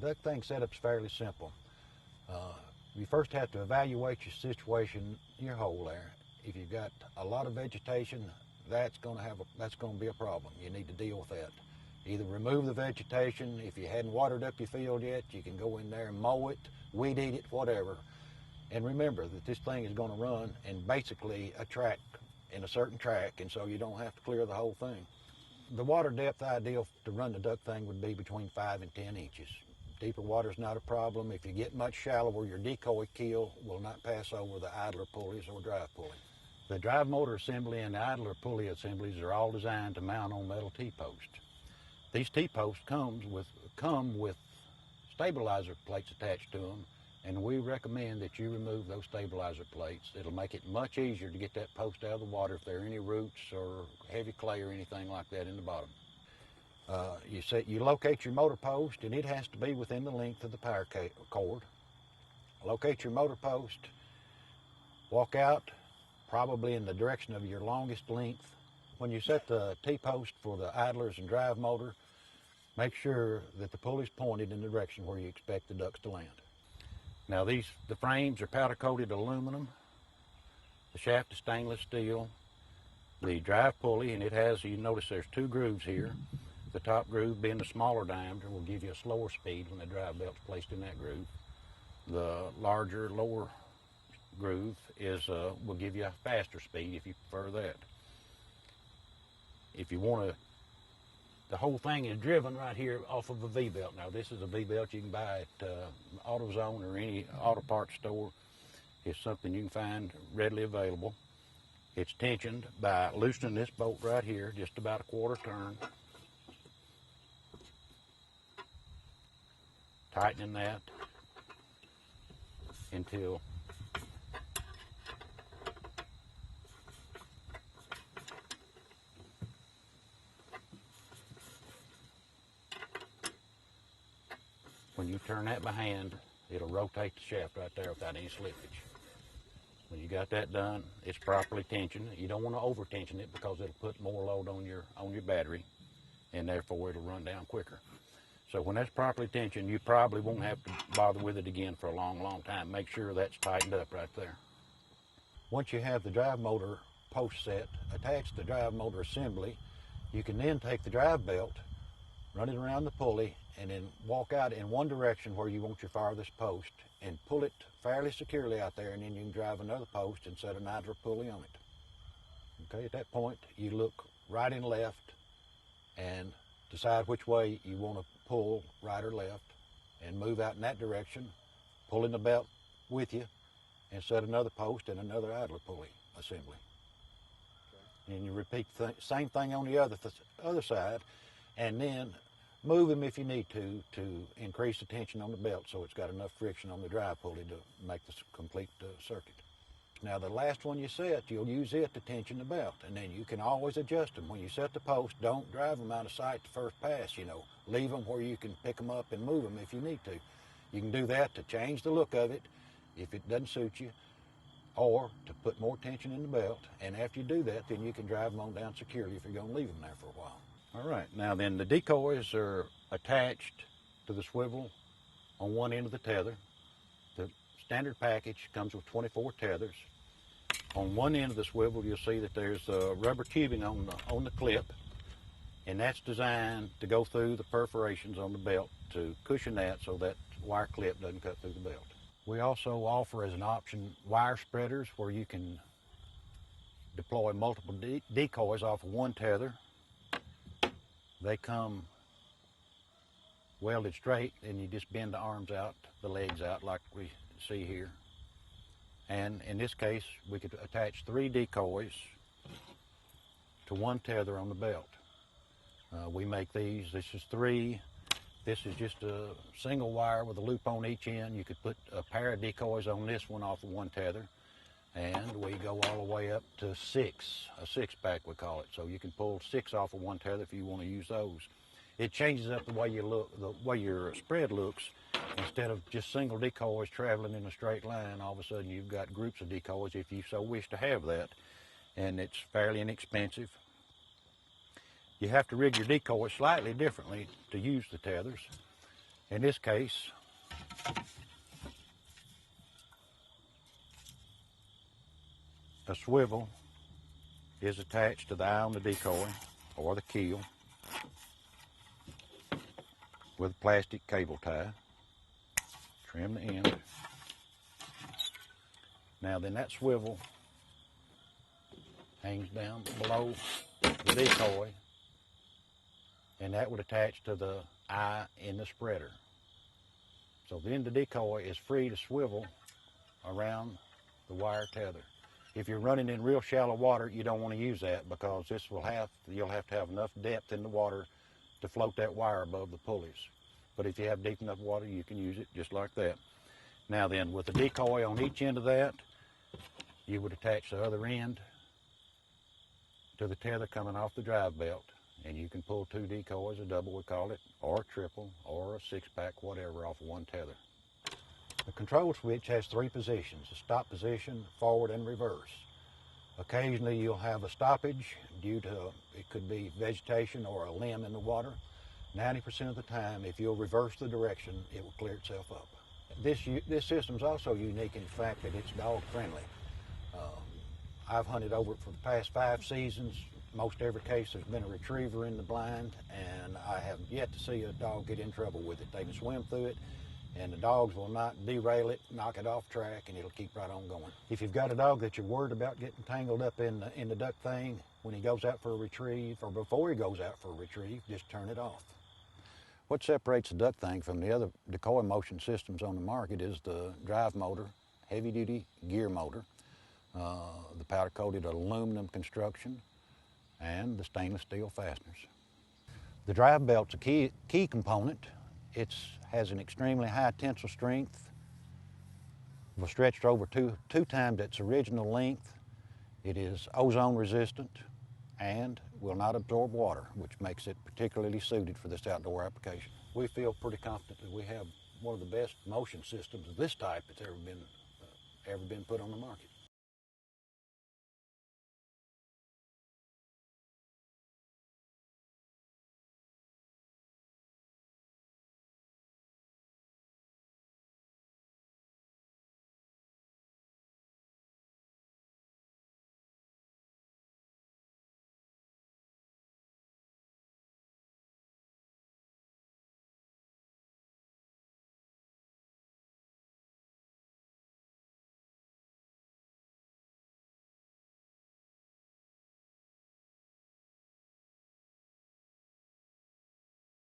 Duck Thang setup's fairly simple. You first have to evaluate your situation, your hole there. If you've got a lot of vegetation, that's going to be a problem. You need to deal with that. Either remove the vegetation. If you hadn't watered up your field yet, you can go in there and mow it, weed eat it, whatever. And remember that this thing is going to run in basically a track, in a certain track, and so you don't have to clear the whole thing. The water depth ideal to run the Duck Thang would be between 5 and 10 inches. Deeper water is not a problem. If you get much shallower, your decoy keel will not pass over the idler pulleys or drive pulley. The drive motor assembly and the idler pulley assemblies are all designed to mount on metal T-posts. These T-posts come with stabilizer plates attached to them, and we recommend that you remove those stabilizer plates. It'll make it much easier to get that post out of the water if there are any roots or heavy clay or anything like that in the bottom. You locate your motor post, and it has to be within the length of the power cord. Locate your motor post, walk out probably in the direction of your longest length. When you set the T-post for the idlers and drive motor, make sure that the pulley's pointed in the direction where you expect the ducks to land. Now the frames are powder coated aluminum, the shaft is stainless steel, the drive pulley, and it has, you notice there's 2 grooves here. The top groove being the smaller diameter will give you a slower speed when the drive belt's placed in that groove. The larger, lower groove will give you a faster speed if you prefer that. If you want to, the whole thing is driven right here off of a V-belt. Now this is a V-belt you can buy at AutoZone or any auto parts store. It's something you can find readily available. It's tensioned by loosening this bolt right here, just about a 1/4 turn. Tightening that until when you turn that by hand, it'll rotate the shaft right there without any slippage. When you got that done, it's properly tensioned. You don't want to over tension it because it'll put more load on your battery, and therefore it'll run down quicker. So when that's properly tensioned, you probably won't have to bother with it again for a long, long time. Make sure that's tightened up right there. Once you have the drive motor post set attached to the drive motor assembly, you can then take the drive belt, run it around the pulley, and then walk out in one direction where you want your farthest post and pull it fairly securely out there, and then you can drive another post and set an idler pulley on it. Okay, at that point, you look right and left and decide which way you want to pull, right or left, and move out in that direction, pulling the belt with you, and set another post and another idler pulley assembly. Okay. And you repeat the same thing on the other side, and then move them if you need to increase the tension on the belt so it's got enough friction on the drive pulley to make the complete circuit. Now the last one you set, you'll use it to tension the belt, and then you can always adjust them. When you set the post, don't drive them out of sight the first pass, Leave them where you can pick them up and move them if you need to. You can do that to change the look of it if it doesn't suit you, or to put more tension in the belt, and after you do that, then you can drive them on down securely if you're going to leave them there for a while. All right, now then the decoys are attached to the swivel on one end of the tether. The standard package comes with 24 tethers. On one end of the swivel, you'll see that there's rubber tubing on the clip, and that's designed to go through the perforations on the belt to cushion that so that wire clip doesn't cut through the belt. We also offer as an option wire spreaders where you can deploy multiple decoys off of one tether. They come welded straight, and you just bend the arms out, the legs out like we see here. And in this case, we could attach 3 decoys to one tether on the belt. We make these. This is 3. This is just a single wire with a loop on each end. You could put a pair of decoys on this one off of one tether. And we go all the way up to 6, a 6-pack we call it. So you can pull 6 off of one tether if you want to use those. It changes up the way you look, the way your spread looks. Instead of just single decoys traveling in a straight line, all of a sudden you've got groups of decoys if you so wish to have that. And it's fairly inexpensive. You have to rig your decoys slightly differently to use the tethers. In this case, a swivel is attached to the eye on the decoy or the keel with a plastic cable tie. Trim the end. Now then that swivel hangs down below the decoy, and that would attach to the eye in the spreader. So then the decoy is free to swivel around the wire tether. If you're running in real shallow water, you don't want to use that because you'll have to have enough depth in the water to float that wire above the pulleys. But if you have deep enough water, you can use it just like that. Now then, with the decoy on each end of that, you would attach the other end to the tether coming off the drive belt, and you can pull 2 decoys, a double we call it, or a triple, or a 6-pack, whatever, off of one tether. The control switch has 3 positions: a stop position, forward, and reverse. Occasionally you'll have a stoppage due to, it could be vegetation or a limb in the water. 90% of the time, if you'll reverse the direction, it will clear itself up. This system's also unique in the fact that it's dog friendly. I've hunted over it for the past 5 seasons. Most every case there's been a retriever in the blind, and I have yet to see a dog get in trouble with it. They can swim through it, and the dogs will not derail it, knock it off track, and it'll keep right on going. If you've got a dog that you're worried about getting tangled up in the Duck Thang when he goes out for a retrieve, or before he goes out for a retrieve, just turn it off. What separates the Duck Thang from the other decoy motion systems on the market is the drive motor, heavy-duty gear motor, the powder-coated aluminum construction, and the stainless steel fasteners. The drive belt's a key component. It has an extremely high tensile strength, will stretch over two times its original length. It is ozone resistant and will not absorb water, which makes it particularly suited for this outdoor application. We feel pretty confident that we have one of the best motion systems of this type that's ever been put on the market.